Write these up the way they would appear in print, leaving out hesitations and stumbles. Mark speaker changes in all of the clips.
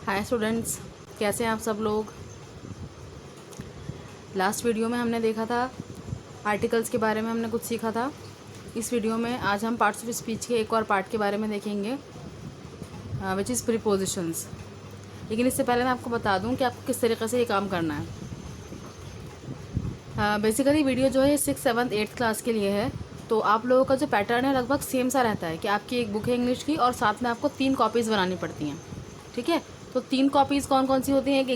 Speaker 1: Hi students, कैसे हैं आप सब लोग। लास्ट वीडियो में हमने देखा था आर्टिकल्स के बारे में, हमने कुछ सीखा था। इस वीडियो में आज हम पार्ट्स ऑफ स्पीच के एक और पार्ट के बारे में देखेंगे, विच इज़ प्रीपोजिशंस। लेकिन इससे पहले मैं आपको बता दूं कि आपको किस तरीके से ये काम करना है। बेसिकली वीडियो जो है 6th 7th 8th क्लास के लिए है। तो आप लोगों का जो पैटर्न है लगभग सेम सा रहता है कि आपकी एक बुक है इंग्लिश की और साथ में आपको 3 कॉपीज़ बनानी पड़ती हैं। ठीक है, तो 3 कॉपीज़ कौन कौन सी होती हैं? एक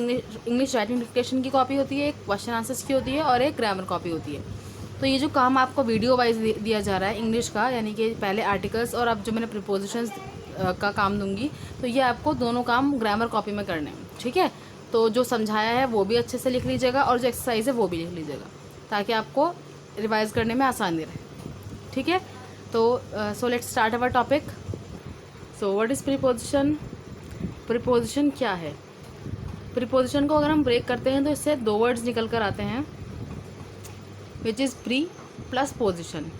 Speaker 1: इंग्लिश राइटिंग डिक्टेशन की कॉपी होती है, एक क्वेश्चन आंसर्स की होती है और एक ग्रामर कॉपी होती है। तो ये जो काम आपको वीडियो वाइज दिया जा रहा है इंग्लिश का, यानी कि पहले आर्टिकल्स और अब जो मैंने प्रीपोजिशंस का काम दूंगी, तो ये आपको दोनों काम ग्रामर कॉपी में करने हैं। ठीक है, तो जो समझाया है वो भी अच्छे से लिख लीजिएगा और जो एक्सरसाइज है वो भी लिख लीजिएगा, ताकि आपको रिवाइज करने में आसानी रहे। ठीक है, तो so let's start our topic. So what is preposition? Preposition क्या है? प्रीपोजिशन को अगर हम ब्रेक करते हैं तो इससे 2 वर्ड्स निकल कर आते हैं, which is pre plus position.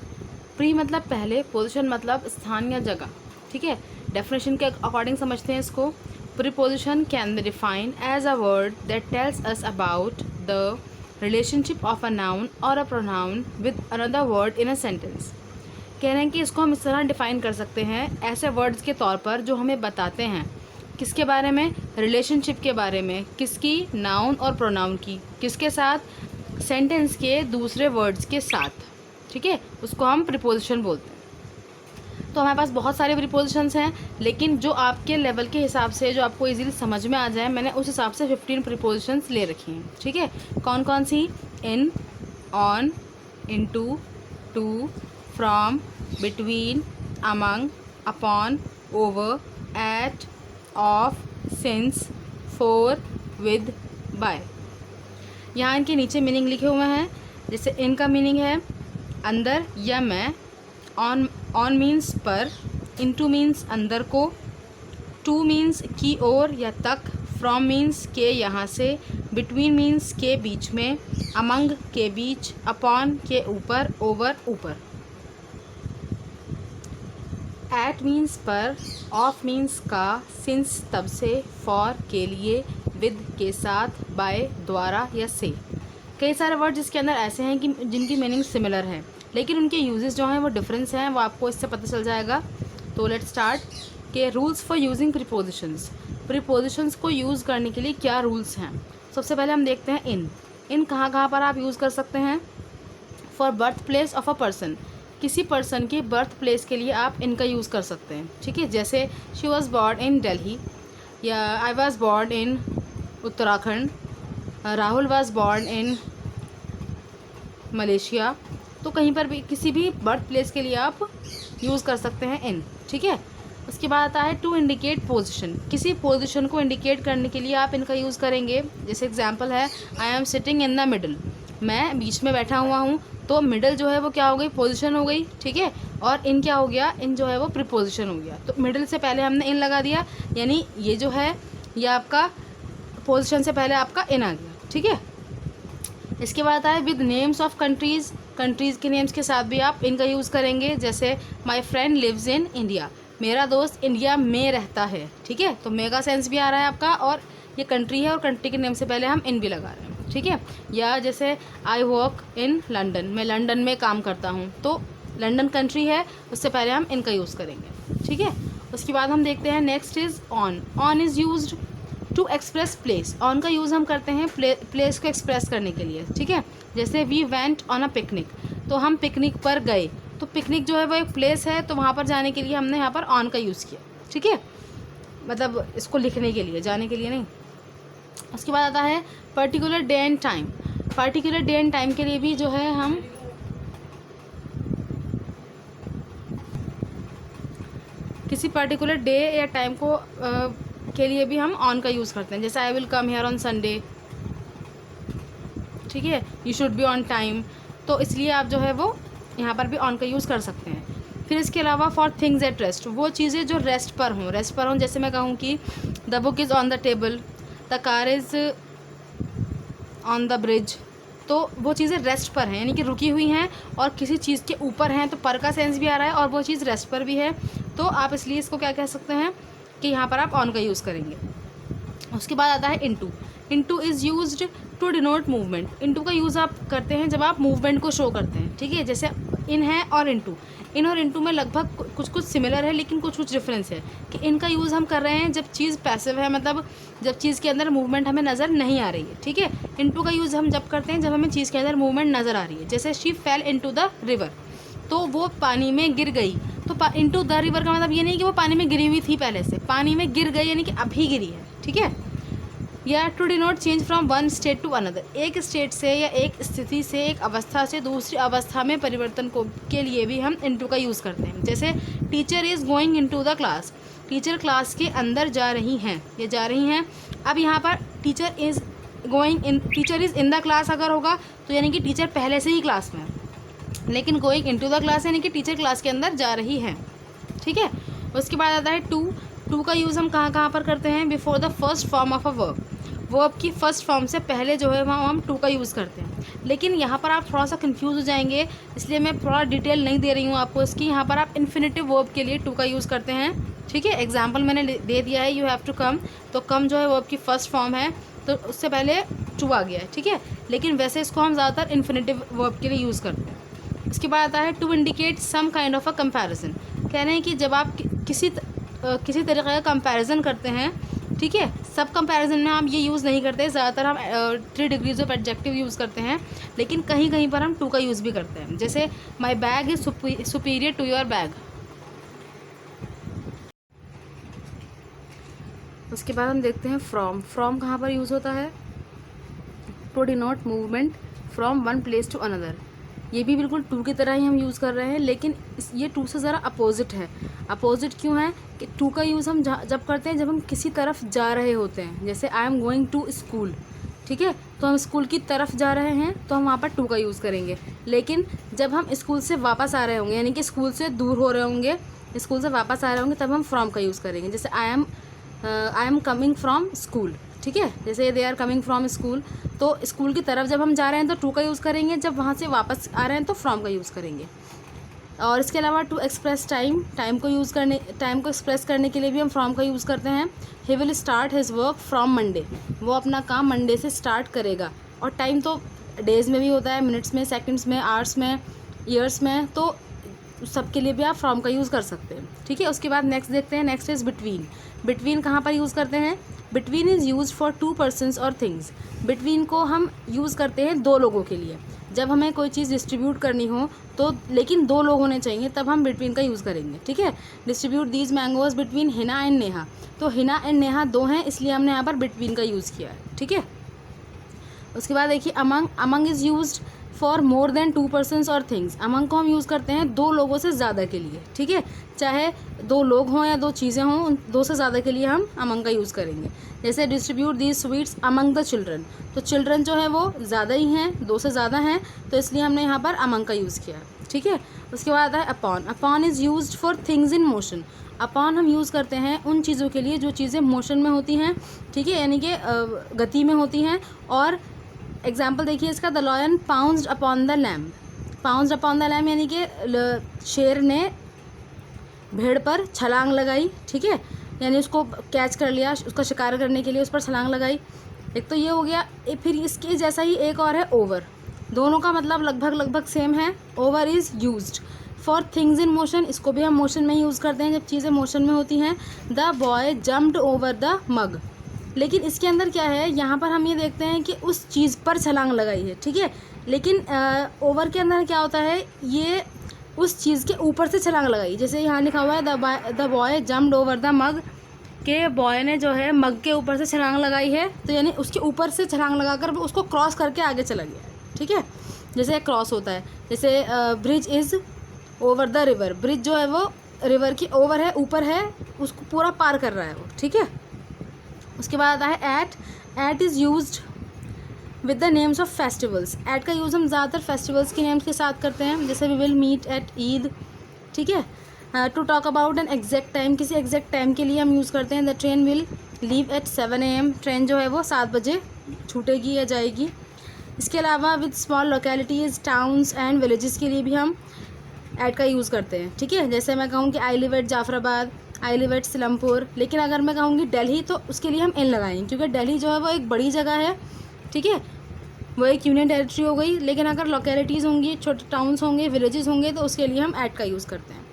Speaker 1: Pre मतलब पहले, पोजिशन मतलब स्थान या जगह। ठीक है, डेफिनेशन के अकॉर्डिंग समझते हैं इसको। Preposition can be defined as a word that tells us about the relationship of a noun और a pronoun with another word in a sentence. कह रहे हैं कि इसको हम इस तरह डिफाइन कर सकते हैं, ऐसे वर्ड्स के तौर पर जो हमें बताते हैं किसके बारे में? रिलेशनशिप के बारे में। किसकी? नाउन और प्रोनाउन की। किसके साथ? सेंटेंस के दूसरे वर्ड्स के साथ। ठीक है, उसको हम प्रीपोजिशन बोलते हैं। तो हमारे पास बहुत सारे प्रीपोजिशंस हैं, लेकिन जो आपके लेवल के हिसाब से, जो आपको इजीली समझ में आ जाए, मैंने उस हिसाब से 15 प्रीपोजिशंस ले रखी हैं। ठीक है, कौन कौन सी? In, on, into, to, from, between, among, upon, over, at, of, since, for, with, by. यहाँ इनके नीचे मीनिंग लिखे हुए हैं। जैसे इन का मीनिंग है अंदर या मैं, ऑन मीन्स पर, इनटू मीन्स अंदर को, टू मीन्स की ओर या तक, फ्रॉम मीन्स के यहाँ से, बिटवीन मीन्स के बीच में, अमंग के बीच, अपॉन के ऊपर, ओवर ऊपर। एट मीन्स पर, ऑफ मीन्स का, सिंस तब से, फॉर के लिए, विद के साथ, बाय द्वारा या से। कई सारे वर्ड जिसके अंदर ऐसे हैं कि जिनकी मीनिंग सिमिलर है, लेकिन उनके यूजेस जो हैं वो डिफरेंस हैं, वो आपको इससे पता चल जाएगा। तो लेट्स स्टार्ट के rules for using prepositions. Prepositions को यूज़ करने के लिए क्या रूल्स हैं? सबसे पहले हम देखते हैं इन कहाँ कहाँ पर आप यूज़ कर सकते हैं? For birth place of a person, किसी पर्सन की बर्थ प्लेस के लिए आप इनका यूज़ कर सकते हैं। ठीक है, जैसे she was born in Delhi, या I was born in Uttarakhand, Rahul was born in Malaysia. तो कहीं पर भी किसी भी बर्थ प्लेस के लिए आप यूज़ कर सकते हैं इन। ठीक है, उसके बाद आता है टू इंडिकेट पोजिशन, किसी पोजिशन को इंडिकेट करने के लिए आप इनका यूज़ करेंगे। जैसे एग्जांपल है I am sitting in the middle, मैं बीच में बैठा हुआ हूँ। तो मिडल जो है वो क्या हो गई? पोजिशन हो गई। ठीक है, और इन क्या हो गया? इन जो है वो प्रीपोजिशन हो गया। तो मिडल से पहले हमने इन लगा दिया, यानी ये जो है ये आपका पोजिशन से पहले आपका इन आ गया। ठीक है, इसके बाद आता है with names of countries, countries के नेम्स के साथ भी आप इनका यूज़ करेंगे। जैसे my friend lives in India, मेरा दोस्त इंडिया में रहता है। ठीक है, तो मे का सेंस भी आ रहा है आपका, और ये कंट्री है और कंट्री के नेम से पहले हम इन भी लगा रहे हैं। ठीक है, या जैसे आई वर्क इन लंदन, मैं लंदन में काम करता हूँ, तो लंदन कंट्री है, उससे पहले हम इनका यूज़ करेंगे। ठीक है, उसके बाद हम देखते हैं next is on. On is used to express place, on का यूज़ हम करते हैं प्लेस को एक्सप्रेस करने के लिए। ठीक है, जैसे we went on a picnic, तो हम पिकनिक पर गए। तो पिकनिक जो है वो एक प्लेस है, तो वहाँ पर जाने के लिए हमने यहाँ पर ऑन का यूज़ किया। ठीक है, मतलब इसको लिखने के लिए, जाने के लिए नहीं। उसके बाद आता है particular day and time. Particular day and time के लिए भी जो है हम किसी पर्टिकुलर डे या टाइम को के लिए भी हम ऑन का यूज़ करते हैं। जैसे I will come here on Sunday, ठीक है, you should be on time. तो इसलिए आप जो है वो यहाँ पर भी ऑन का यूज़ कर सकते हैं। फिर इसके अलावा फॉर थिंग्स एट रेस्ट, वो चीज़ें जो रेस्ट पर हों। जैसे मैं कहूँ कि the book is on the table, the car is on the bridge, तो वो चीज़ें रेस्ट पर हैं, यानी कि रुकी हुई हैं और किसी चीज़ के ऊपर हैं, तो पर का सेंस भी आ रहा है और वो चीज़ रेस्ट पर भी है। तो आप इसलिए इसको क्या कह सकते हैं कि यहाँ पर आप ऑन का यूज़ करेंगे। उसके बाद आता है into. Into is used to denote movement. Into का यूज़ आप करते हैं जब आप मूवमेंट को शो करते हैं, ठीक है। जैसे इन है और इनटू, इन और इनटू में लगभग कुछ कुछ सिमिलर है लेकिन कुछ कुछ डिफरेंस है कि इनका यूज़ हम कर रहे हैं जब चीज़ पैसिव है, मतलब जब चीज़ के अंदर मूवमेंट हमें नज़र नहीं आ रही है, ठीक है। इनटू का यूज़ हम जब करते हैं जब हमें चीज़ के अंदर मूवमेंट नज़र आ रही है। जैसे she fail into the river, तो वो पानी में गिर गई। तो इनटू द रिवर का मतलब ये नहीं कि वो पानी में गिरी हुई थी पहले से, पानी में गिर गई यानी कि अभी गिरी है, ठीक है। या to denote change from one state to another, एक स्टेट से या एक स्थिति से, एक अवस्था से दूसरी अवस्था में परिवर्तन को के लिए भी हम इनटू का यूज़ करते हैं। जैसे teacher is going into the class, teacher class के अंदर जा रही हैं या जा रही हैं। अब यहाँ पर teacher is going in, teacher is in the class अगर होगा तो यानी कि टीचर पहले से ही क्लास में है, लेकिन गोइंग इनटू द क्लास यानी कि टीचर क्लास के अंदर जा रही है, ठीक है। उसके बाद आता है टू। टू का यूज़ हम कहाँ कहाँ पर करते हैं? Before the first form of a verb, verb की फर्स्ट फॉर्म से पहले जो है वहाँ हम टू का यूज़ करते हैं। लेकिन यहाँ पर आप थोड़ा सा कंफ्यूज हो जाएंगे, इसलिए मैं थोड़ा डिटेल नहीं दे रही हूँ आपको इसकी। यहाँ पर आप इन्फिनेटिव वर्ब के लिए टू का यूज़ करते हैं, ठीक है। एग्जाम्पल मैंने दे दिया है, यू हैव टू कम, तो कम जो है वर्ब की फर्स्ट फॉर्म है तो उससे पहले टू आ गया है, ठीक है। लेकिन वैसे इसको हम ज़्यादातर इन्फिनेटिव वर्ब के लिए यूज़ करते हैं। इसके बाद आता है to indicate some kind of a comparison. कह रहे हैं कि जब आप किसी तरीके का कंपैरिजन करते हैं, ठीक है। सब कंपैरिजन में हम ये यूज़ नहीं करते, ज़्यादातर हम 3 डिग्रीज ऑफ एडजेक्टिव यूज़ करते हैं, लेकिन कहीं कहीं पर हम टू का यूज़ भी करते हैं। जैसे my bag is superior to your bag. उसके बाद हम देखते हैं फ्रॉम। फ्रॉम कहाँ पर यूज़ होता है? To denote movement from one place to another. ये भी बिल्कुल टू की तरह ही हम यूज़ कर रहे हैं, लेकिन ये टू से ज़रा अपोजिट है। अपोजिट क्यों है? कि टू का यूज़ हम जब करते हैं जब हम किसी तरफ जा रहे होते हैं। जैसे I am going to school, ठीक है, तो हम स्कूल की तरफ जा रहे हैं तो हम वहाँ पर टू का यूज़ करेंगे। लेकिन जब हम स्कूल से वापस आ रहे होंगे, यानी कि स्कूल से दूर हो रहे होंगे, स्कूल से वापस आ रहे होंगे, तब हम फ्रॉम का यूज़ करेंगे। जैसे I am coming from school, ठीक है। जैसे they are coming from school, तो स्कूल की तरफ जब हम जा रहे हैं तो टू का यूज़ करेंगे, जब वहाँ से वापस आ रहे हैं तो फ्रॉम का यूज़ करेंगे। और इसके अलावा टू एक्सप्रेस टाइम, टाइम को एक्सप्रेस करने के लिए भी हम फ्रॉम का यूज़ करते हैं। He will start his work from Monday, वो अपना काम मंडे से स्टार्ट करेगा। और टाइम तो डेज़ में भी होता है, मिनट्स में, सेकंड्स में, आवर्स में, ईयर्स में, तो सबके लिए भी आप फ्रॉम का यूज़ कर सकते हैं, ठीक है। उसके बाद नेक्स्ट देखते हैं, नेक्स्ट इज़ बिटवीन। बिटवीन कहाँ पर यूज़ करते हैं? Between is use for to persons और थिंग्स। बिटवीन को हम यूज़ करते हैं दो लोगों के लिए। जब हमें कोई चीज़ डिस्ट्रीब्यूट करनी हो तो, लेकिन दो लोग होने चाहिए, तब हम बिटवीन का यूज़ करेंगे, ठीक है। Distribute these mangoes between Hina and Neha, तो हिना एंड नेहा दो हैं, इसलिए हमने यहाँ पर बिटवीन का यूज़ किया है, ठीक है। उसके बाद देखिए among. Among is used for more than to persons और थिंग्स। अमंग को हम यूज़ करते हैं दो लोगों से ज़्यादा के लिए, ठीक है। चाहे दो लोग हों या दो चीज़ें हों, उन दो से ज़्यादा के लिए हम अमंग का यूज़ करेंगे। जैसे distribute these sweets among the children, तो चिल्ड्रन जो है वो ज़्यादा ही हैं, दो से ज़्यादा हैं, तो इसलिए हमने यहाँ पर अमंग का यूज़ किया, ठीक है। उसके बाद आता है upon. Upon is used for things in motion. Upon हम यूज़ करते हैं उन चीज़ों के लिए जो चीज़ें मोशन में होती हैं, ठीक है, यानी कि गति में होती हैं। और एग्जाम्पल देखिए इसका, the lion pounced upon the lamb. Pounced upon the lamb यानी कि शेर ने भेड़ पर छलांग लगाई, ठीक है, यानी उसको कैच कर लिया, उसका शिकार करने के लिए उस पर छलांग लगाई। एक तो ये हो गया। फिर इसके जैसा ही एक और है ओवर। दोनों का मतलब लगभग सेम है। Over is used for things in motion, इसको भी हम मोशन में ही यूज़ करते हैं जब चीज़ें मोशन में होती हैं। The boy jumped over the mug, लेकिन इसके अंदर क्या है, यहाँ पर हम ये देखते हैं कि उस चीज़ पर छलांग लगाई है, ठीक है। लेकिन ओवर के अंदर क्या होता है, ये उस चीज़ के ऊपर से छलांग लगाई। जैसे यहाँ लिखा हुआ है the boy jumped over the mug, के बॉय ने जो है मग के ऊपर से छलांग लगाई है, तो यानी उसके ऊपर से छलांग लगाकर उसको क्रॉस करके आगे चला गया, ठीक है। जैसे क्रॉस होता है, जैसे bridge is over the river, bridge जो है वो रिवर की ओवर है, ऊपर है, उसको पूरा पार कर रहा है वो, ठीक है। उसके बाद आता है at. At is used with the names of festivals. At का यूज़ हम ज़्यादातर फेस्टिवल्स के नेम्स के साथ करते हैं, जैसे we will meet at Eid, ठीक है। To talk about an exact time, किसी एग्जैक्ट टाइम के लिए हम यूज़ करते हैं the train will leave at 7 AM, train जो है वो 7 बजे छूटेगी या जाएगी। इसके अलावा with small localities, towns and villages के लिए भी हम एट का यूज़ करते हैं, ठीक है। जैसे मैं कहूँ कि I live at Jafrabad, I live at Seelampur. लेकिन अगर मैं कहूँगी दिल्ली तो उसके लिए हम एन लगाएंगे, क्योंकि दिल्ली जो है वो एक बड़ी जगह है, ठीक है, वो एक यूनियन टेरिटरी हो गई। लेकिन अगर लोकेलिटीज़ होंगी, छोटे टाउन्स होंगे, विलेजेस होंगे, तो उसके लिए हम एट का यूज़ करते हैं।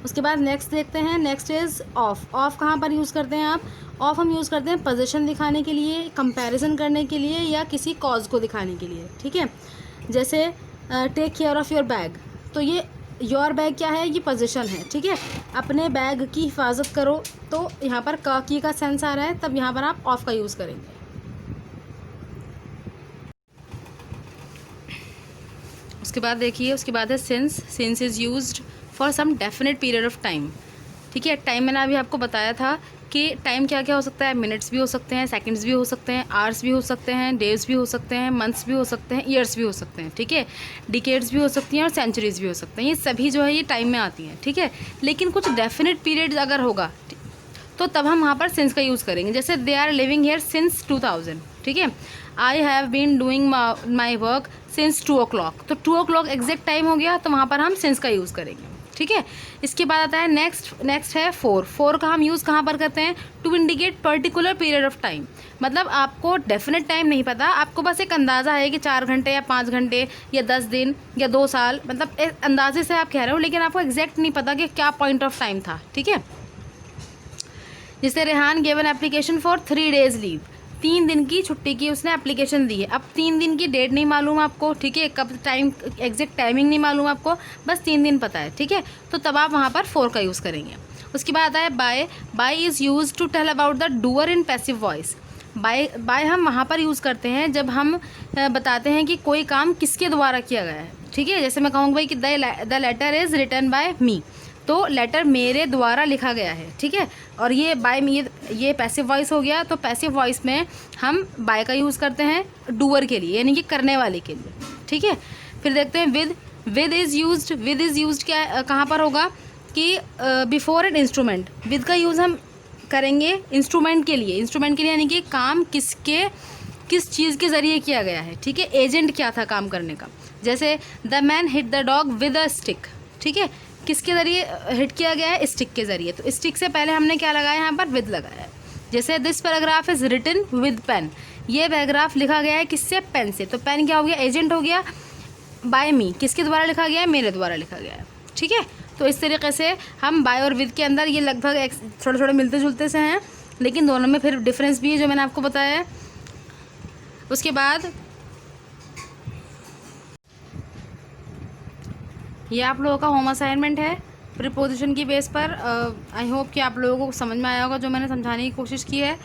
Speaker 1: उसके बाद नेक्स्ट देखते हैं, नेक्स्ट इज़ ऑफ। ऑफ कहाँ पर यूज़ करते हैं आप? ऑफ हम यूज़ करते हैं पोजीशन दिखाने के लिए, कंपैरिजन करने के लिए, या किसी कॉज को दिखाने के लिए, ठीक है। जैसे take care of your bag, तो ये योर बैग क्या है? ये पोजीशन है, ठीक है। अपने बैग की हिफाजत करो, तो यहाँ पर की का सेंस आ रहा है, तब यहाँ पर आप ऑफ का यूज़ करेंगे। उसके बाद देखिए, उसके बाद है since. Since is used for some definite period of time, ठीक है। टाइम मैंने अभी आपको बताया था कि टाइम क्या क्या हो सकता है, मिनट्स भी हो सकते हैं, सेकंड्स भी हो सकते हैं, आवर्स भी हो सकते हैं, डेज भी हो सकते हैं, मंथ्स भी हो सकते हैं, ईयर्स भी हो सकते हैं, ठीक है। डिकेड्स भी हो सकती हैं और सेंचुरीज भी हो सकते हैं, ये सभी जो है ये टाइम में आती हैं, ठीक है। लेकिन कुछ डेफिनेट पीरियड अगर होगा तो तब हम वहाँ पर सिंस का यूज़ करेंगे। जैसे they are living here since 2000, ठीक है। I have been doing my work since 2 o'clock, तो 2 o'clock एग्जैक्ट टाइम हो गया, तो वहाँ पर हम सिंस का यूज़ करेंगे, ठीक है। इसके बाद आता है नेक्स्ट है फोर का हम यूज़ कहाँ पर करते हैं? To indicate particular period of time. मतलब आपको डेफिनेट टाइम नहीं पता, आपको बस एक अंदाज़ा है कि 4 घंटे या 5 घंटे या 10 दिन या 2 साल, मतलब एक अंदाजे से आप कह रहे हो, लेकिन आपको एग्जैक्ट नहीं पता कि क्या पॉइंट ऑफ टाइम था, ठीक है। जिससे Rehan given application for 3 days leave, 3 दिन की छुट्टी की उसने एप्लीकेशन दी है। अब 3 दिन की डेट नहीं मालूम आपको, ठीक है, कब टाइम, एग्जैक्ट टाइमिंग नहीं मालूम आपको, बस 3 दिन पता है, ठीक है। तो तब आप वहाँ पर 4 का यूज़ करेंगे। उसके बाद आता है by. By is use to tell about the doer in passive voice. By हम वहाँ पर यूज़ करते हैं जब हम बताते हैं कि कोई काम किसके द्वारा किया गया है, ठीक है। जैसे मैं कहूँगी भाई कि the letter is written by me, तो लेटर मेरे द्वारा लिखा गया है, ठीक है। और ये बाय मी, ये पैसिव वॉइस हो गया, तो पैसिव वॉइस में हम बाय का यूज़ करते हैं डूअर के लिए, यानी कि करने वाले के लिए, ठीक है। फिर देखते हैं विद। विद इज़ यूज्ड क्या कहाँ पर होगा कि बिफोर एन इंस्ट्रूमेंट। विद का यूज़ हम करेंगे इंस्ट्रूमेंट के लिए, यानी कि काम किस चीज़ के ज़रिए किया गया है, ठीक है। एजेंट क्या था काम करने का। जैसे the man hit the dog with a stick, ठीक है, किसके ज़रिए हिट किया गया है? स्टिक के ज़रिए, तो स्टिक से पहले हमने क्या लगाया? यहाँ पर विद लगाया है। जैसे this paragraph is written with pen, ये पैराग्राफ लिखा गया है किससे? पेन से, तो पेन क्या हो गया? एजेंट हो गया। बाय मी, किसके द्वारा लिखा गया है? मेरे द्वारा लिखा गया है, ठीक है। तो इस तरीके से हम बाय और विद के अंदर ये लगभग थोड़े थोड़े मिलते जुलते से हैं, लेकिन दोनों में फिर डिफरेंस भी है जो मैंने आपको बताया है। उसके बाद ये आप लोगों का होम असाइनमेंट है प्रीपोजिशन की बेस पर। आई होप कि आप लोगों को समझ में आया होगा जो मैंने समझाने की कोशिश की है।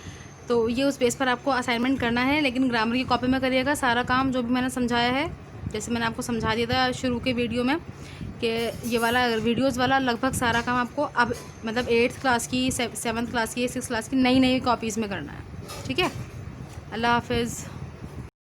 Speaker 1: तो ये उस बेस पर आपको असाइनमेंट करना है, लेकिन ग्रामर की कॉपी में करिएगा सारा काम जो भी मैंने समझाया है। जैसे मैंने आपको समझा दिया था शुरू के वीडियो में कि ये वाला वीडियोज़ वाला लगभग सारा काम आपको अब मतलब 8th क्लास की, 7th क्लास की, 6th क्लास की नई कॉपीज़ में करना है, ठीक है। अल्लाह हाफिज़।